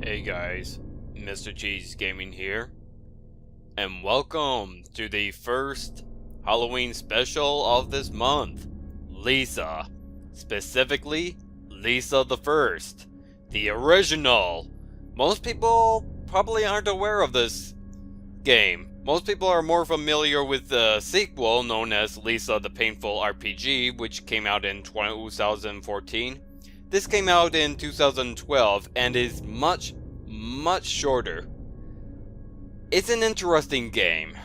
Hey guys, Mr. Cheese Gaming here, and welcome to the first Halloween special of this month, Lisa. Specifically, Lisa the First, the original. Most people probably aren't aware of this game. Most people are more familiar with the sequel known as Lisa the Painful RPG, which came out in 2014. This came out in 2012 and is much shorter. It's an interesting game.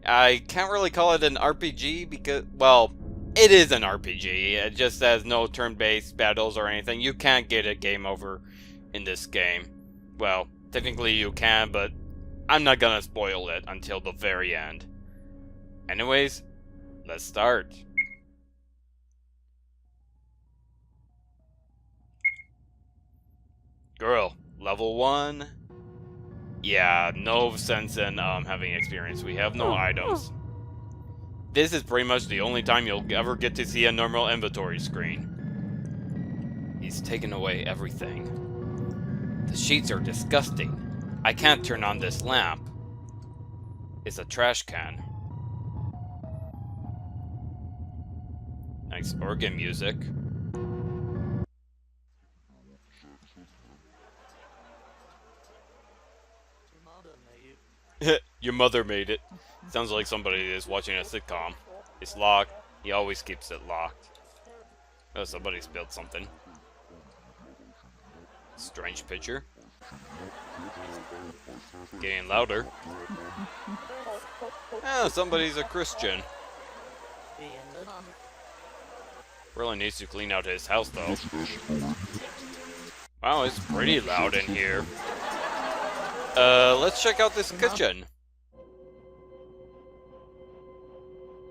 I can't really call it an RPG because, well, it is an RPG. It just has no turn-based battles or anything. You can't get a game over in this game. Well, technically you can, but I'm not gonna spoil it until the very end. Anyways, let's start. Girl, level 1. Yeah, no sense in having experience. We have no items. This is pretty much the only time you'll ever get to see a normal inventory screen. He's taken away everything. The sheets are disgusting. I can't turn on this lamp. It's a trash can. Nice organ music. Your mother made it. Sounds like somebody is watching a sitcom. It's locked. He always keeps it locked. Oh, somebody spilled something. Strange picture. Getting louder. Oh, somebody's a Christian. Really needs to clean out his house, though. Wow, it's pretty loud in here. Let's check out this kitchen.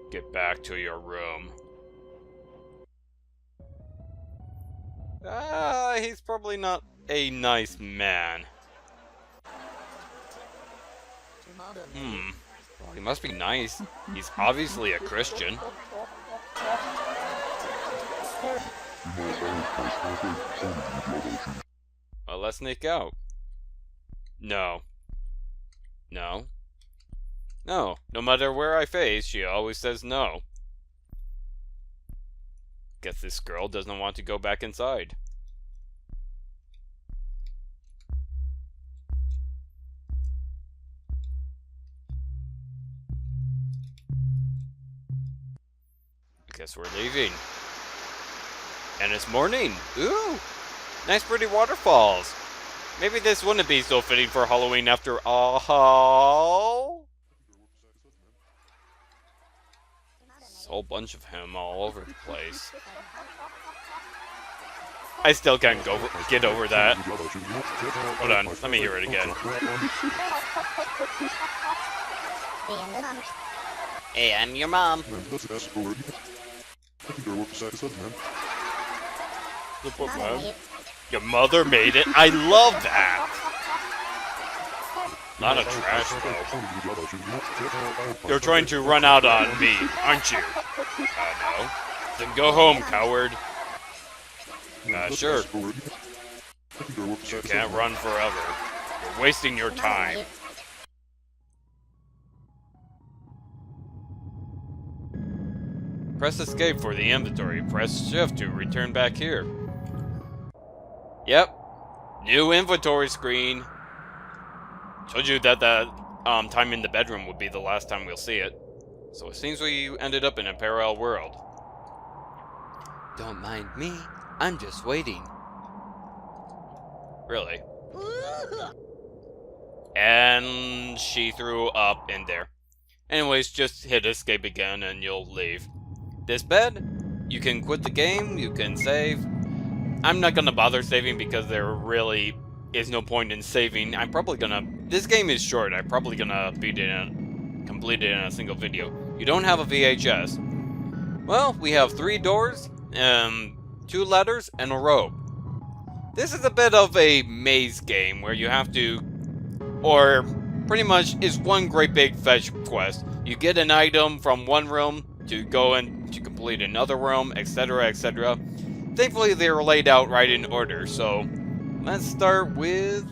Get back to your room. He's probably not a nice man. Well, he must be nice. He's obviously a Christian. Well, let's sneak out. No. No. No. No matter where I face, she always says no. Guess this girl doesn't want to go back inside. Guess we're leaving. And it's morning. Ooh! Nice pretty waterfalls. Maybe this wouldn't be so fitting for Halloween after all. There's a whole bunch of him all over the place. I still can't get over that. Hold on, let me hear it again. Hey, I'm your mom. Your mother made it. I love that. Not a trash though. You're trying to run out on me, aren't you? No. Then go home, coward. Sure. You can't run forever. You're wasting your time. Press escape for the inventory. Press shift to return back here. Yep. New inventory screen. Told you that the time in the bedroom would be the last time we'll see it. So it seems we ended up in a parallel world. Don't mind me. I'm just waiting. Really? And she threw up in there. Anyways, just hit escape again and you'll leave. This bed, you can quit the game, you can save. I'm not gonna bother saving because there really is no point in saving. I'm probably gonna... This game is short. I'm probably gonna beat it and complete it in a single video. You don't have a VHS. Well, we have 3 doors, 2 ladders, and a rope. This is a bit of a maze game where you have to... Or pretty much it's one great big fetch quest. You get an item from one room to go in to complete another room, etc., etc. Thankfully, they're laid out right in order, so Let's start with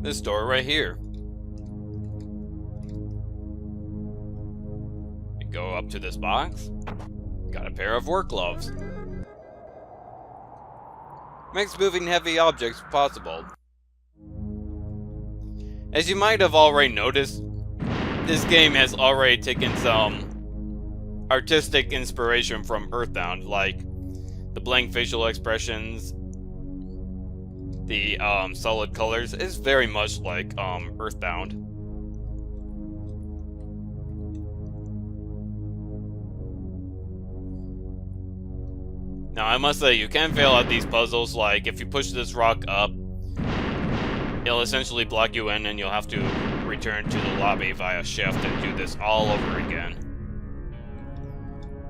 this door right here. We go up to this box. Got a pair of work gloves. Makes moving heavy objects possible. As you might have already noticed, this game has already taken some artistic inspiration from Earthbound, like the blank facial expressions, the solid colors. Is very much like Earthbound. Now I must say, you can fail at these puzzles. Like if you push this rock up, it'll essentially block you in and you'll have to return to the lobby via shift and do this all over again.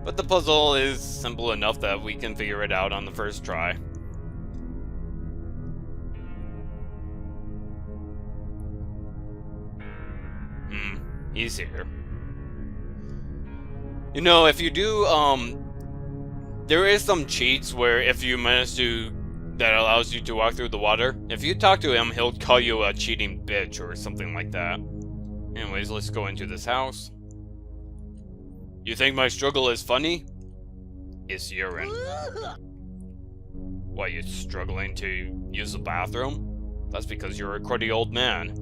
But the puzzle is simple enough that we can figure it out on the first try. He's here. You know, if you do, there is some cheats where if you manage to, that allows you to walk through the water. If you talk to him, he'll call you a cheating bitch or something like that. Anyways, let's go into this house. You think my struggle is funny? It's urine. Why, you struggling to use the bathroom? That's because you're a cruddy old man.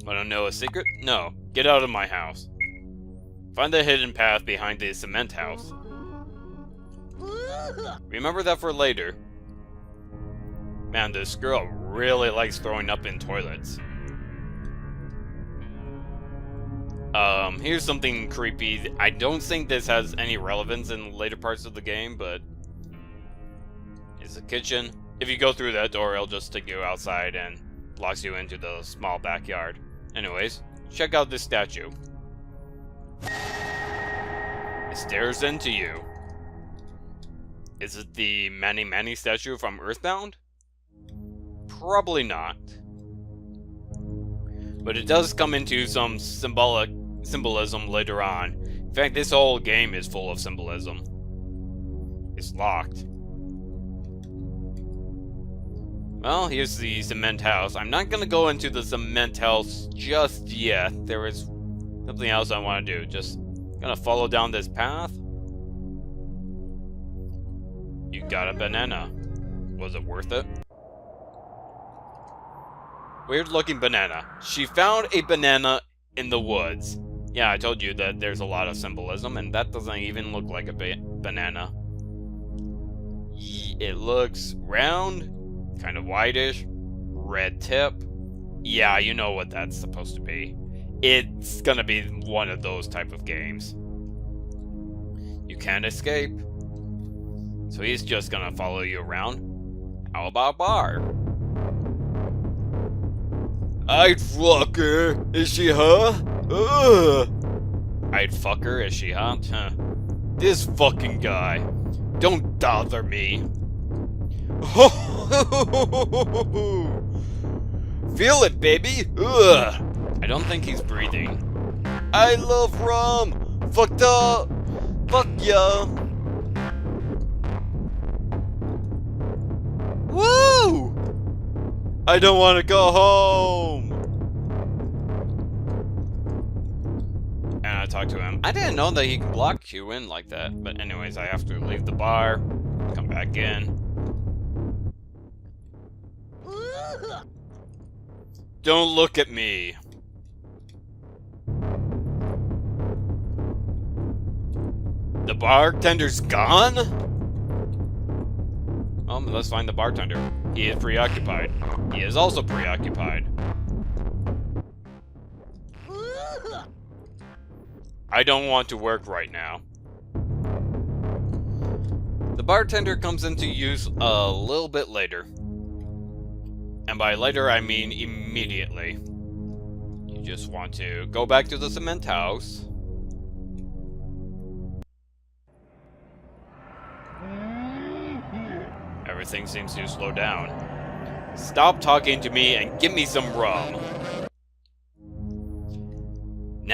Wanna know a secret? No. Get out of my house. Find the hidden path behind the cement house. Remember that for later. Man, this girl really likes throwing up in toilets. Here's something creepy. I don't think this has any relevance in the later parts of the game, but it's a kitchen. If you go through that door, it'll just take you outside and locks you into the small backyard. Anyways, check out this statue. It stares into you. Is it the Manny Manny statue from Earthbound? Probably not. But it does come into some symbolism later on. In fact, this whole game is full of symbolism. It's locked. Well, here's the cement house. I'm not gonna go into the cement house just yet. There is something else I want to do. Just gonna follow down this path. You got a banana. Was it worth it? Weird looking banana. She found a banana in the woods. Yeah, I told you that there's a lot of symbolism, and that doesn't even look like a banana. It looks round, kind of whitish, red tip. Yeah, you know what that's supposed to be. It's gonna be one of those type of games. You can't escape. So he's just gonna follow you around. How about bar? I'd fuck her. Is she hot? I'd fuck her. Is she hot? Huh. This fucking guy. Don't bother me. Feel it, baby. Ugh. I don't think he's breathing. I love rum. Fucked up. Fuck ya. Woo! I don't want to go home. And I talked to him. I didn't know that he can block you in like that. But anyways, I have to leave the bar. Come back in. Don't look at me. The bartender's gone? Let's find the bartender. He is preoccupied. He is also preoccupied. I don't want to work right now. The bartender comes into use a little bit later. And by later, I mean immediately. You just want to go back to the cement house. Everything seems to slow down. Stop talking to me and give me some rum.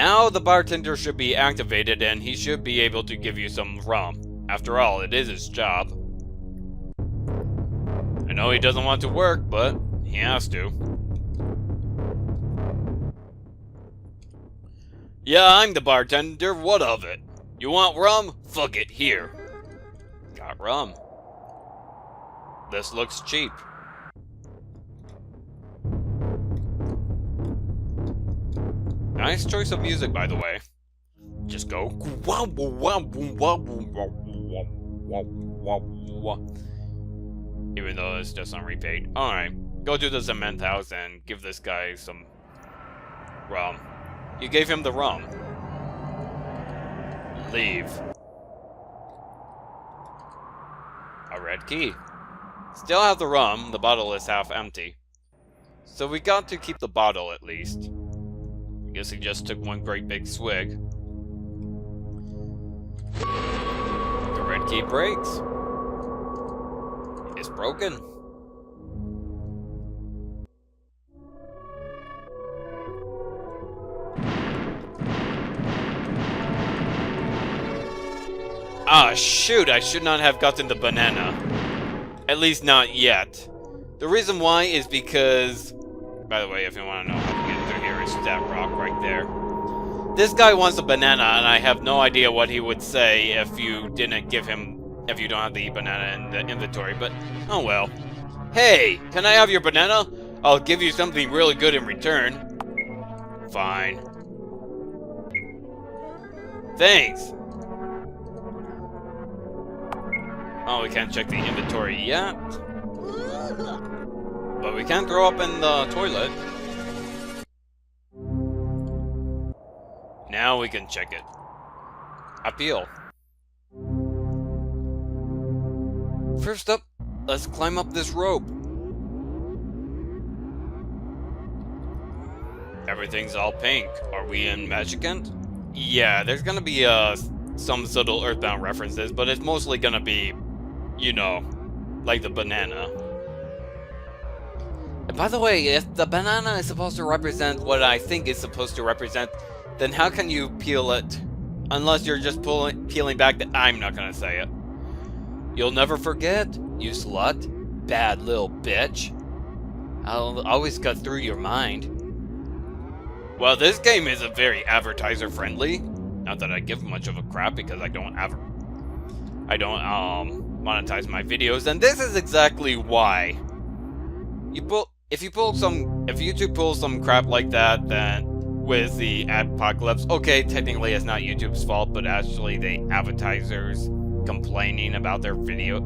Now the bartender should be activated and he should be able to give you some rum. After all, it is his job. I know he doesn't want to work, but he has to. Yeah, I'm the bartender, what of it? You want rum? Fuck it, here. Got rum. This looks cheap. Nice choice of music, by the way. Just go. Even though it's just on repeat. Alright, go to the cement house and give this guy some rum. You gave him the rum. Leave. A red key. Still have the rum, the bottle is half empty. So we got to keep the bottle at least. I guess he just took one great big swig. The red key breaks. It's broken. Ah, shoot, I should not have gotten the banana. At least not yet. The reason why is because... By the way, if you want to know how to get through here, it's that rock right there. This guy wants a banana, and I have no idea what he would say if you didn't give him... If you don't have the banana in the inventory, but... Oh well. Hey, can I have your banana? I'll give you something really good in return. Fine. Thanks. Oh, we can't check the inventory yet. But we can throw up in the toilet. Now we can check it. Appeal. First up, let's climb up this rope. Everything's all pink. Are we in Magicant? Yeah, there's gonna be some subtle Earthbound references, but it's mostly gonna be, you know, like the banana. And by the way, if the banana is supposed to represent what I think it's supposed to represent, then how can you peel it? Unless you're just peeling back the... I'm not gonna say it. You'll never forget, you slut. Bad little bitch. I'll always cut through your mind. Well, this game isn't very advertiser-friendly. Not that I give much of a crap, because I don't monetize my videos, and this is exactly why. If YouTube pulls some crap like that, then with the apocalypse, okay, technically it's not YouTube's fault, but actually the advertisers complaining about their video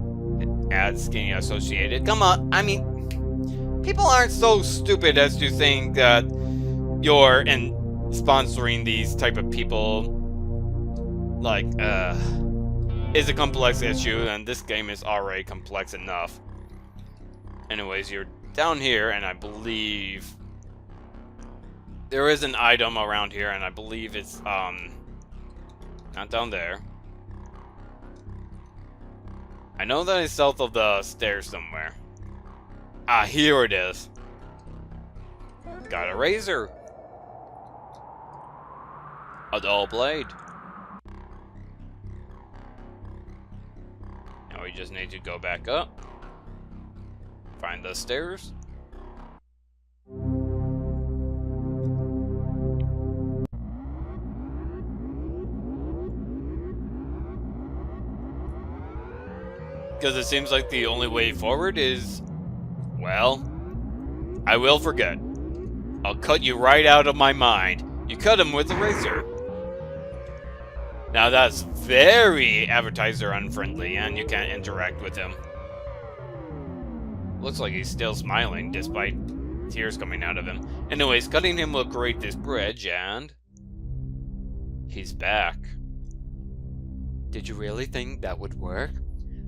ads getting associated. Come on, I mean, people aren't so stupid as to think that you're sponsoring these type of people, like, is a complex issue, and this game is already complex enough. Anyways, you're down here, and I believe there is an item around here, and I believe it's, not down there. I know that it's south of the stairs somewhere. Ah, here it is. Got a razor. A dull blade. Now we just need to go back up. Find the stairs. Because it seems like the only way forward is, well, I will forget. I'll cut you right out of my mind. You cut him with a razor. Now that's very advertiser unfriendly, and you can't interact with him. Looks like he's still smiling despite tears coming out of him. Anyways, cutting him will create this bridge, and he's back. Did you really think that would work?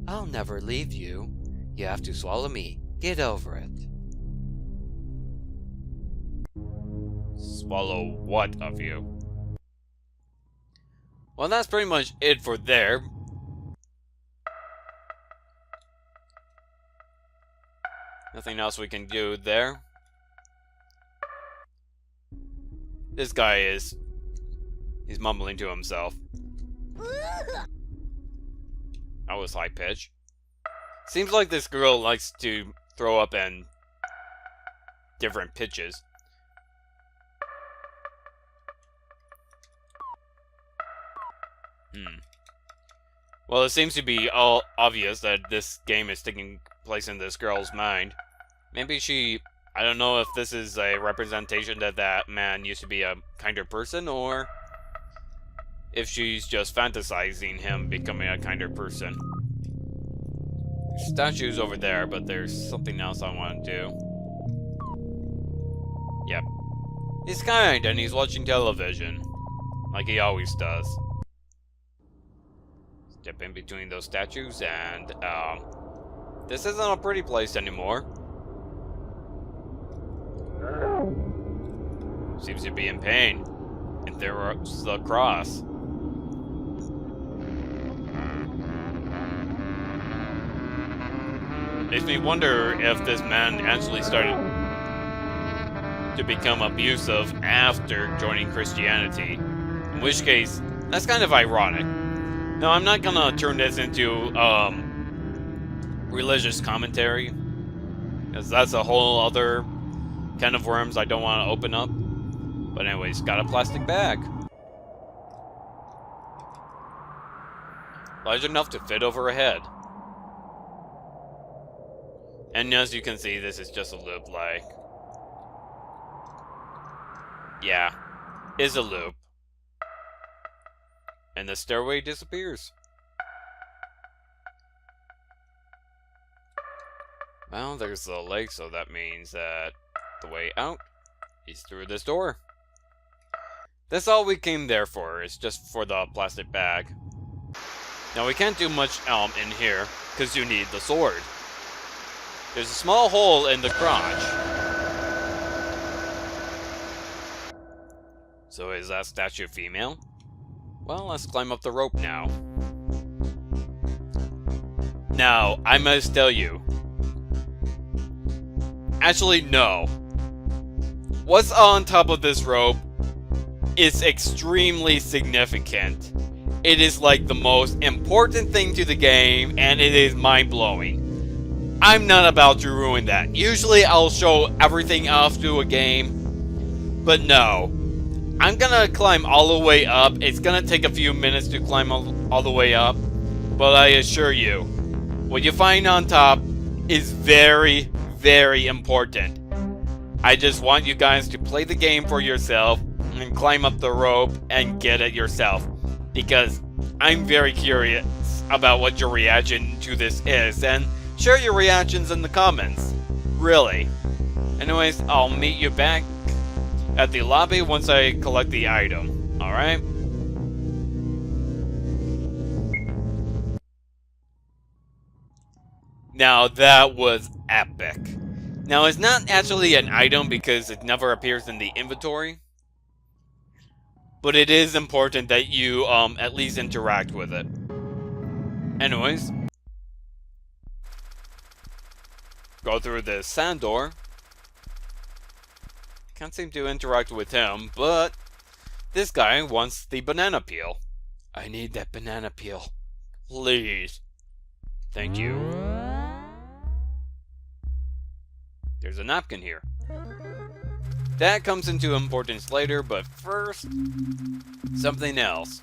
I'll never leave you. You have to swallow me. Get over it. Swallow what of you? Well, that's pretty much it for there. Nothing else we can do there. This guy is He's mumbling to himself. That was high pitch. Seems like this girl likes to throw up in different pitches. Well, it seems to be all obvious that this game is taking place in this girl's mind. Maybe she... I don't know if this is a representation that that man used to be a kinder person, or if she's just fantasizing him becoming a kinder person. There's statues over there, but there's something else I want to do. Yep. He's kind, and he's watching television. Like he always does. Step in between those statues, and, this isn't a pretty place anymore. Seems to be in pain. And there's the cross. Makes me wonder if this man actually started to become abusive after joining Christianity. In which case, that's kind of ironic. Now, I'm not gonna turn this into, religious commentary, because that's a whole other can of worms I don't want to open up. But anyways, got a plastic bag. Large enough to fit over a head. And as you can see, this is just a loop, like... yeah, is a loop. And the stairway disappears. Well, there's the lake, so that means that the way out is through this door. That's all we came there for, is just for the plastic bag. Now we can't do much in here, because you need the sword. There's a small hole in the crotch. So is that statue female? Well, let's climb up the rope now. Now, I must tell you. Actually, no. What's on top of this rope is extremely significant. It is like the most important thing to the game, and it is mind-blowing. I'm not about to ruin that. Usually I'll show everything off to a game, but no. I'm gonna climb all the way up. It's gonna take a few minutes to climb all the way up, but I assure you, what you find on top is very, very important. I just want you guys to play the game for yourself and climb up the rope and get it yourself, because I'm very curious about what your reaction to this is, and share your reactions in the comments. Really. Anyways, I'll meet you back at the lobby once I collect the item. Alright? Now that was epic. Now it's not actually an item because it never appears in the inventory, but it is important that you at least interact with it. Anyways, go through the sand door. Can't seem to interact with him, but this guy wants the banana peel. I need that banana peel. Please. Thank you. There's a napkin here. That comes into importance later, but first, something else.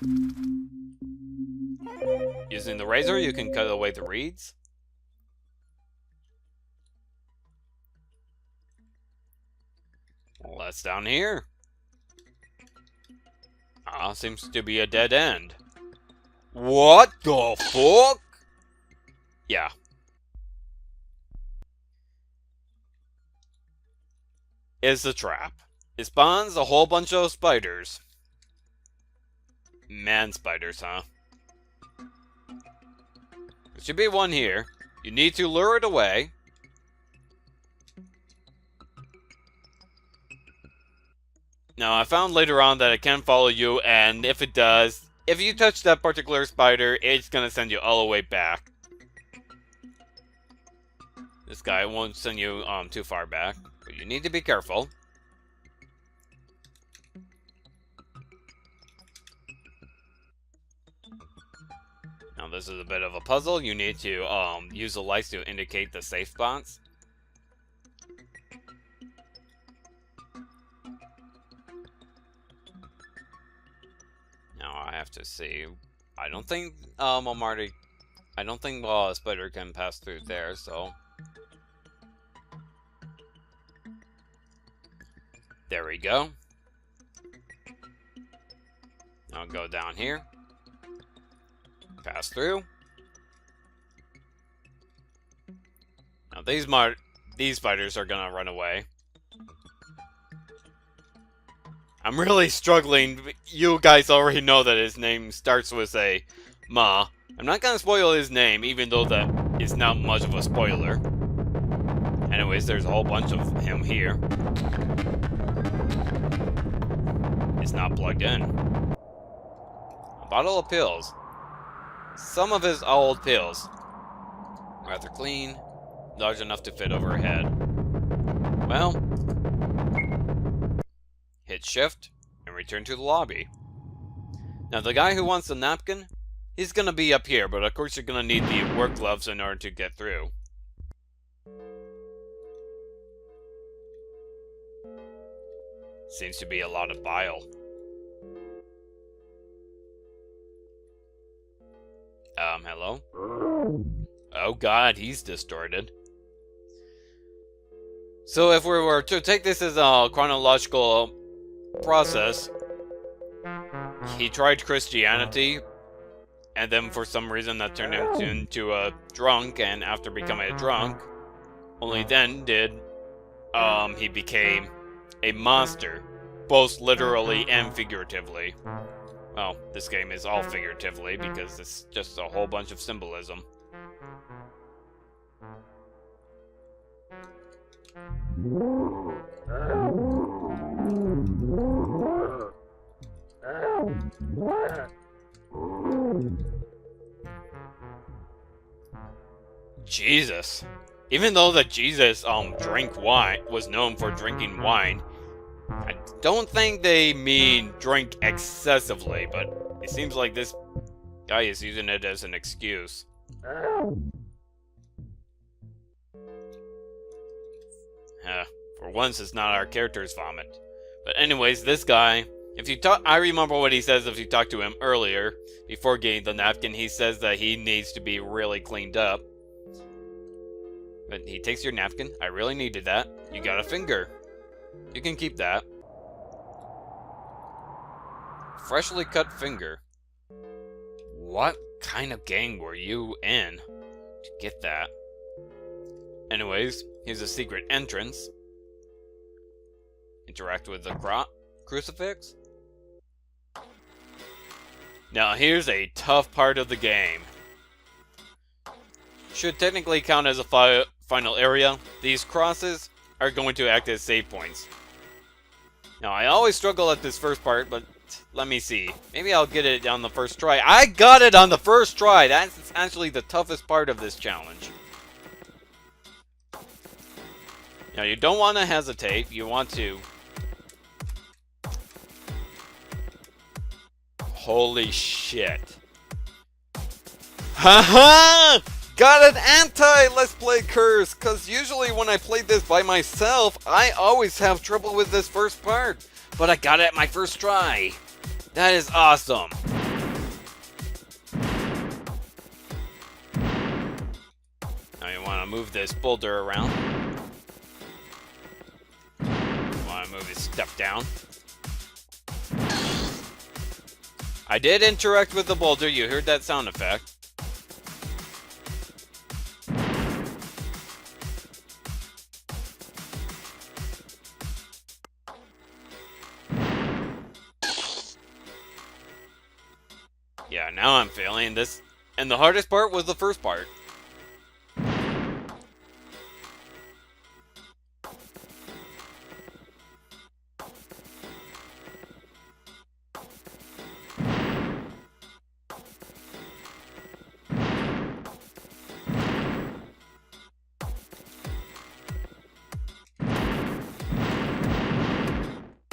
Using the razor, you can cut away the reeds. Well, that's down here. Seems to be a dead end. What the fuck? Yeah. It's a trap. It spawns a whole bunch of spiders. Man spiders, huh? There should be one here. You need to lure it away. Now, I found later on that it can follow you, and if it does, if you touch that particular spider, it's gonna send you all the way back. This guy won't send you too far back, but you need to be careful. this is a bit of a puzzle. You need to use the lights to indicate the safe spots. Now I have to see. I don't think a spider can pass through there, so there we go. I'll go down here. Pass through. Now these spiders are gonna run away. I'm really struggling. You guys already know that his name starts with a Ma. I'm not gonna spoil his name, even though that is not much of a spoiler. Anyways, there's a whole bunch of him here. It's not plugged in. A bottle of pills. Some of his old pills. Rather clean. Large enough to fit over her head. Well, hit shift and return to the lobby. Now the guy who wants the napkin, he's gonna be up here, but of course you're gonna need the work gloves in order to get through. Seems to be a lot of bile. Hello? Oh god, he's distorted. So if we were to take this as a chronological process, he tried Christianity, and then for some reason that turned him into a drunk, and after becoming a drunk, only then did he became a monster, both literally and figuratively. Well, this game is all figuratively because it's just a whole bunch of symbolism. Jesus. Even though that Jesus drank wine, was known for drinking wine, I don't think they mean drink excessively, but it seems like this guy is using it as an excuse. For once, it's not our character's vomit. But anyways, this guy, if you talk, I remember what he says if you talk to him earlier, before getting the napkin. He says that he needs to be really cleaned up. But he takes your napkin. I really needed that. You got a finger. You can keep that. Freshly cut finger. What kind of gang were you in to get that? Anyways, here's a secret entrance. Interact with the crucifix. Now here's a tough part of the game. Should technically count as a final area. These crosses are going to act as save points. Now I always struggle at this first part, but let me see. Maybe I'll get it on the first try. I got it on the first try! That's actually the toughest part of this challenge. Now you don't want to hesitate. You want to... Holy shit. Haha! Got an anti-Let's Play curse! Cause usually when I play this by myself, I always have trouble with this first part. But I got it at my first try. That is awesome. Now you want to move this boulder around. You want to move his step down. I did interact with the boulder. You heard that sound effect. Yeah, now I'm failing this. And the hardest part was the first part.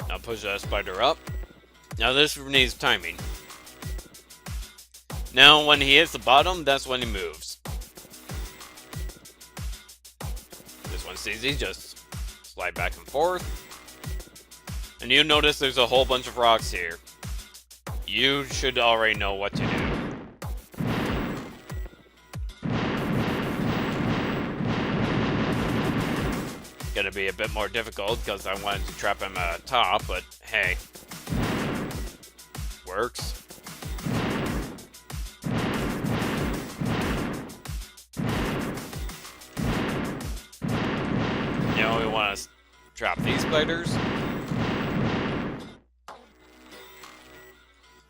Now push that spider up. Now this needs timing. Now, when he hits the bottom, that's when he moves. This one's easy, just slide back and forth. And you'll notice there's a whole bunch of rocks here. You should already know what to do. Gonna be a bit more difficult because I wanted to trap him at the top, but hey. Works. You know, we want to trap these spiders.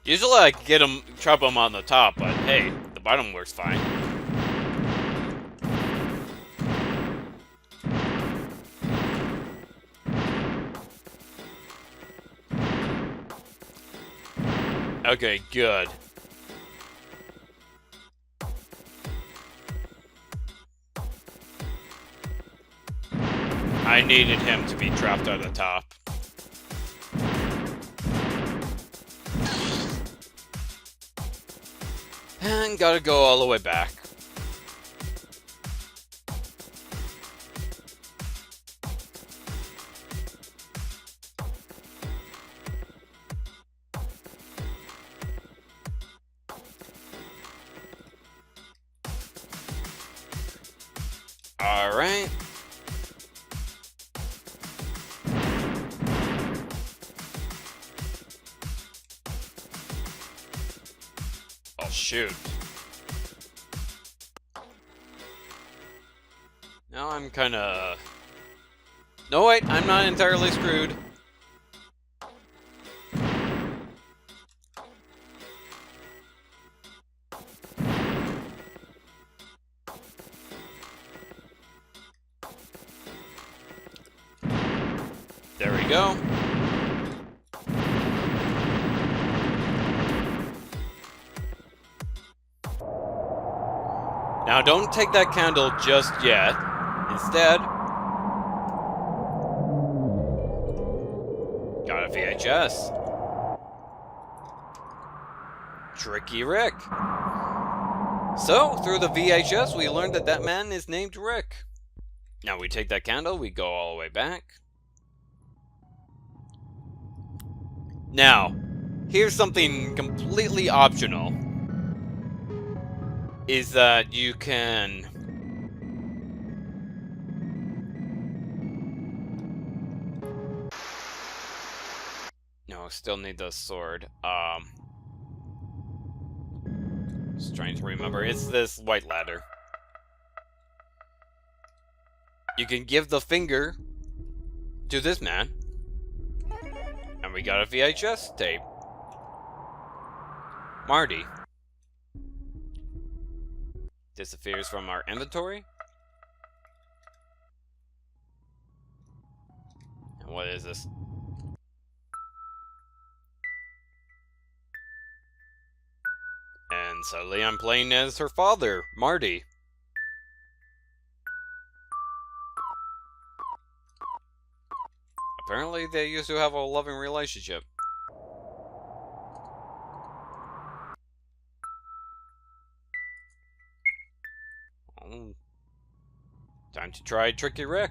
Usually I can trap them on the top, but hey, the bottom works fine. Okay, good. I needed him to be trapped at the top. And gotta go all the way back. Alright. Oh, shoot. Now I'm kinda... No, wait, I'm not entirely screwed. There we go. Now don't take that candle just yet. Instead, got a VHS. Tricky Rick. So, through the VHS, we learned that that man is named Rick. Now we take that candle, we go all the way back. Now, here's something completely optional. Is that you can... No, still need the sword. Just trying to remember. It's this white ladder. You can give the finger to this man. And we got a VHS tape. Marty disappears from our inventory. And what is this? And suddenly I'm playing as her father, Marty. Apparently they used to have a loving relationship. Oh, time to try Tricky Rick.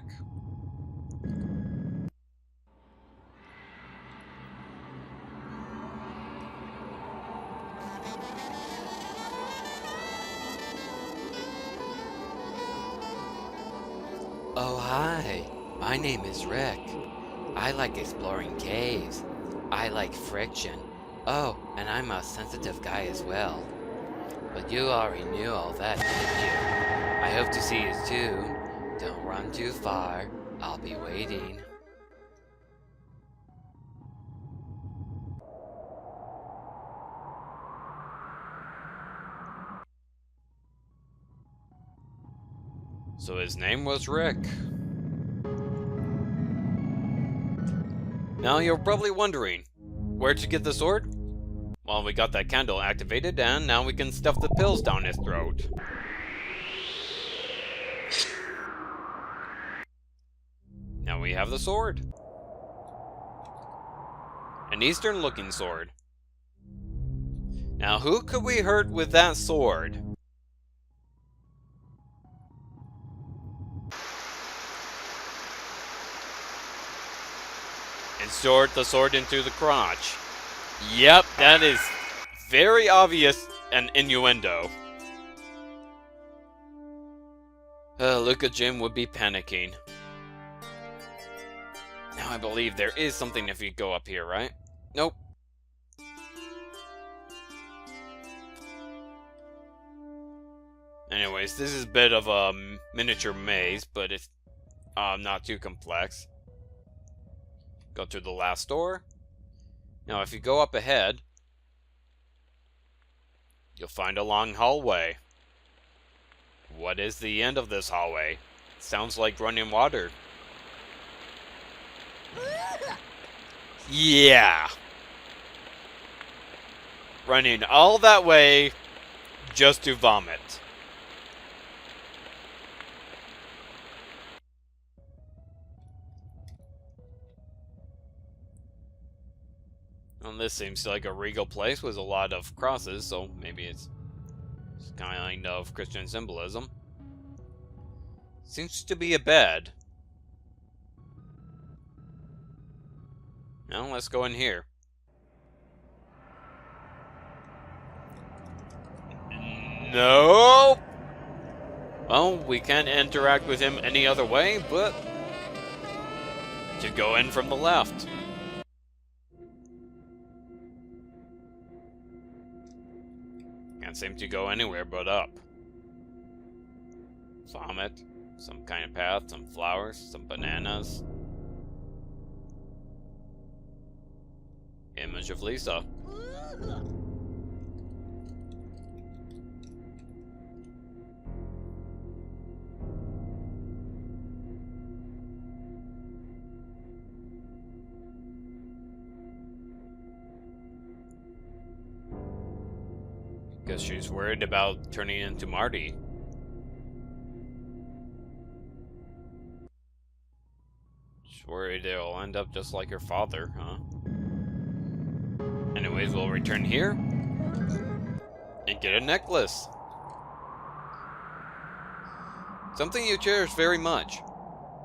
Oh, hi. My name is Rick. I like exploring caves. I like friction. Oh, and I'm a sensitive guy as well. But you already knew all that, didn't you? I hope to see you too. Don't run too far. I'll be waiting. So his name was Rick. Now you're probably wondering, where'd you get the sword? Well, we got that candle activated, and now we can stuff the pills down his throat. Now we have the sword. An Eastern-looking sword. Now, who could we hurt with that sword? Insert the sword into the crotch. Yep, that is very obvious an innuendo. Luca Jim would be panicking. Now I believe there is something if you go up here, right? Nope. Anyways, this is a bit of a miniature maze, but it's not too complex. Go to the last door. Now if you go up ahead, you'll find a long hallway. What is the end of this hallway? Sounds like running water. Yeah. Running all that way just to vomit. Well, this seems like a regal place with a lot of crosses, so maybe it's kind of Christian symbolism. Seems to be a bed. Now let's go in here. No. Well, we can't interact with him any other way, but to go in from the left. Can't seem to go anywhere but up. Vomit, some kind of path, some flowers, some bananas. Image of Lisa. Guess she's worried about turning into Marty. She's worried it'll end up just like her father, huh? Anyways, we'll return here and get a necklace. Something you cherish very much.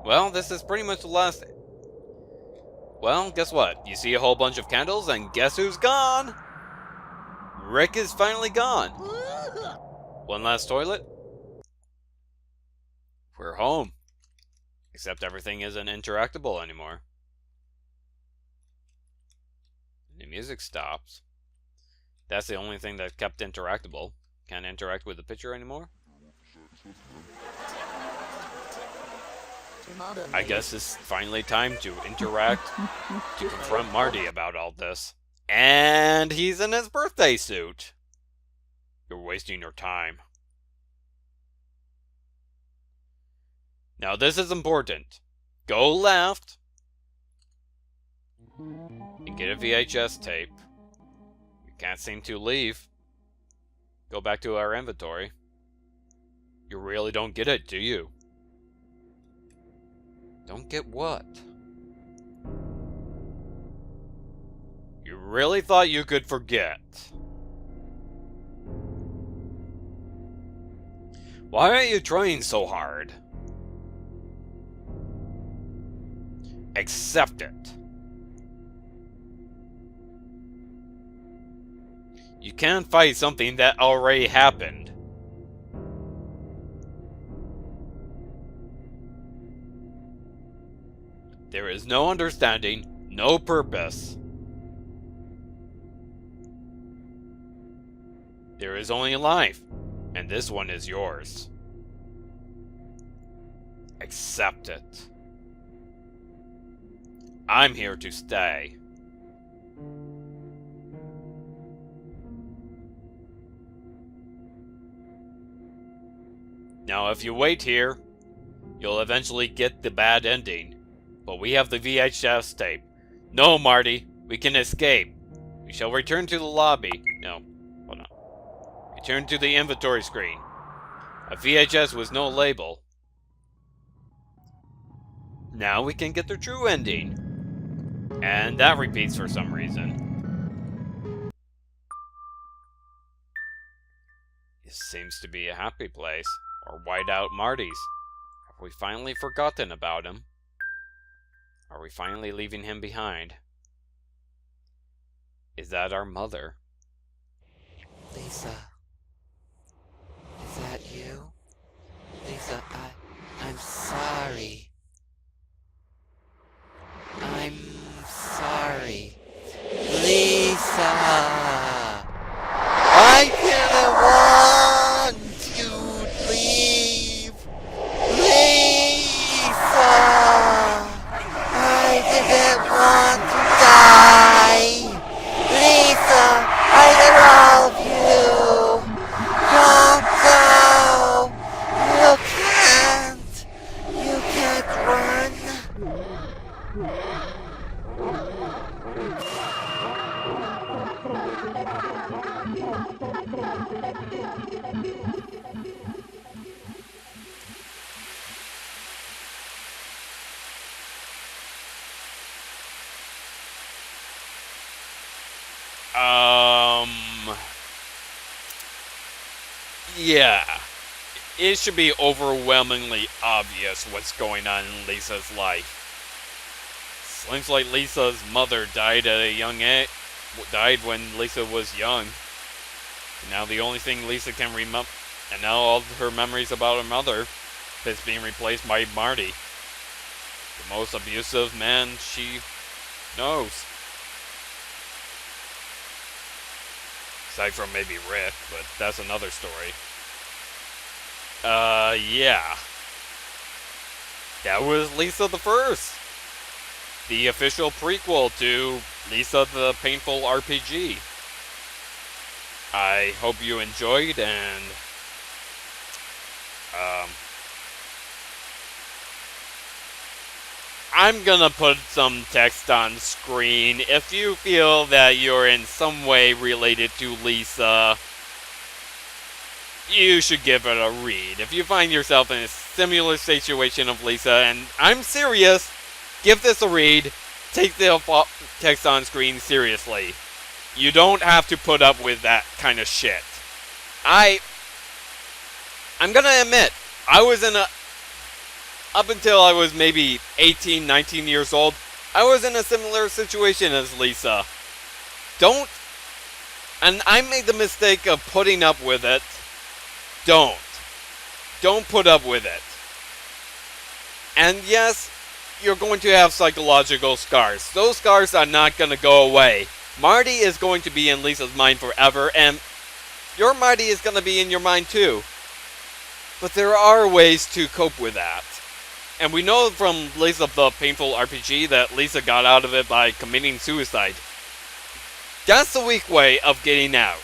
Well, this is pretty much the last. Well, guess what? You see a whole bunch of candles, and guess who's gone? Rick is finally gone. One last toilet. We're home. Except everything isn't interactable anymore. The music stops. That's the only thing that kept interactable. Can't interact with the picture anymore. I guess it's finally time to interact, to confront Marty about all this. And he's in his birthday suit. You're wasting your time. Now this is important. Go left and get a VHS tape. We can't seem to leave. Go back to our inventory. You really don't get it, do you? Don't get what? You really thought you could forget? Why are you trying so hard? Accept it. You can't fight something that already happened. There is no understanding, no purpose. There is only life, and this one is yours. Accept it. I'm here to stay. Now, if you wait here, you'll eventually get the bad ending. But we have the VHS tape. No, Marty, we can escape. We shall return to the lobby. No, hold on. Return to the inventory screen. A VHS with no label. Now we can get the true ending. And that repeats for some reason. This seems to be a happy place. Or whiteout Marty's. Have we finally forgotten about him? Are we finally leaving him behind? Is that our mother? Lisa, is that you? Lisa, I'm sorry. I'm sorry. Lisa! I didn't want you to leave! Lisa! I didn't want to die! Lisa, I love you! Don't go! You can't run! Yeah. It should be overwhelmingly obvious what's going on in Lisa's life. Seems like Lisa's mother died at a young age. Died when Lisa was young. And now the only thing Lisa can remember, and now all her memories about her mother is being replaced by Marty, the most abusive man she knows. Aside from maybe Rick, but that's another story. Yeah. That was Lisa the First. The official prequel to Lisa the Painful RPG. I hope you enjoyed, and I'm gonna put some text on screen. If you feel that you're in some way related to Lisa, you should give it a read. If you find yourself in a similar situation of Lisa, and I'm serious, give this a read. Take the text on screen seriously. You don't have to put up with that kind of shit. I'm gonna admit, I was in a... Up until I was maybe 18, 19 years old, I was in a similar situation as Lisa. And I made the mistake of putting up with it. Don't put up with it. And yes, you're going to have psychological scars. Those scars are not going to go away. Marty is going to be in Lisa's mind forever, and your Marty is going to be in your mind too. But there are ways to cope with that. And we know from Lisa the Painful RPG that Lisa got out of it by committing suicide. That's the weak way of getting out.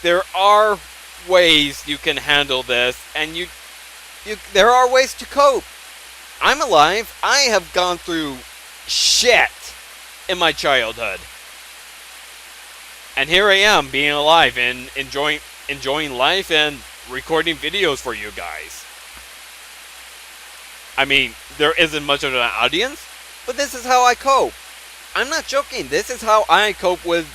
There are ways you can handle this, and there are ways to cope. I'm alive. I have gone through shit in my childhood. And here I am, being alive and enjoying life and recording videos for you guys. I mean, there isn't much of an audience, but this is how I cope. I'm not joking. This is how I cope with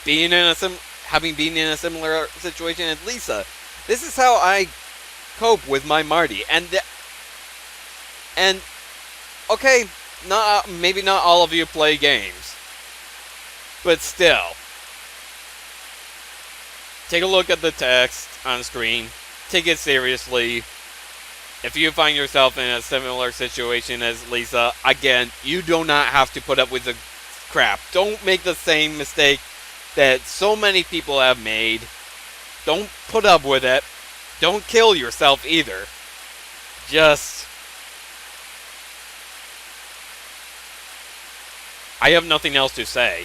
having been in a similar situation as Lisa. This is how I cope with my Marty. And okay, maybe not all of you play games, but still, take a look at the text on screen. Take it seriously. If you find yourself in a similar situation as Lisa, again, you do not have to put up with the crap. Don't make the same mistake that so many people have made. Don't put up with it. Don't kill yourself either. Just... I have nothing else to say.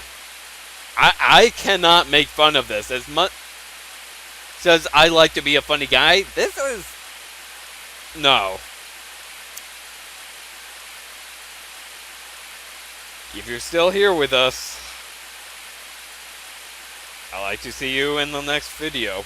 I cannot make fun of this. As much as I like to be a funny guy, this is... No. If you're still here with us, I'd like to see you in the next video.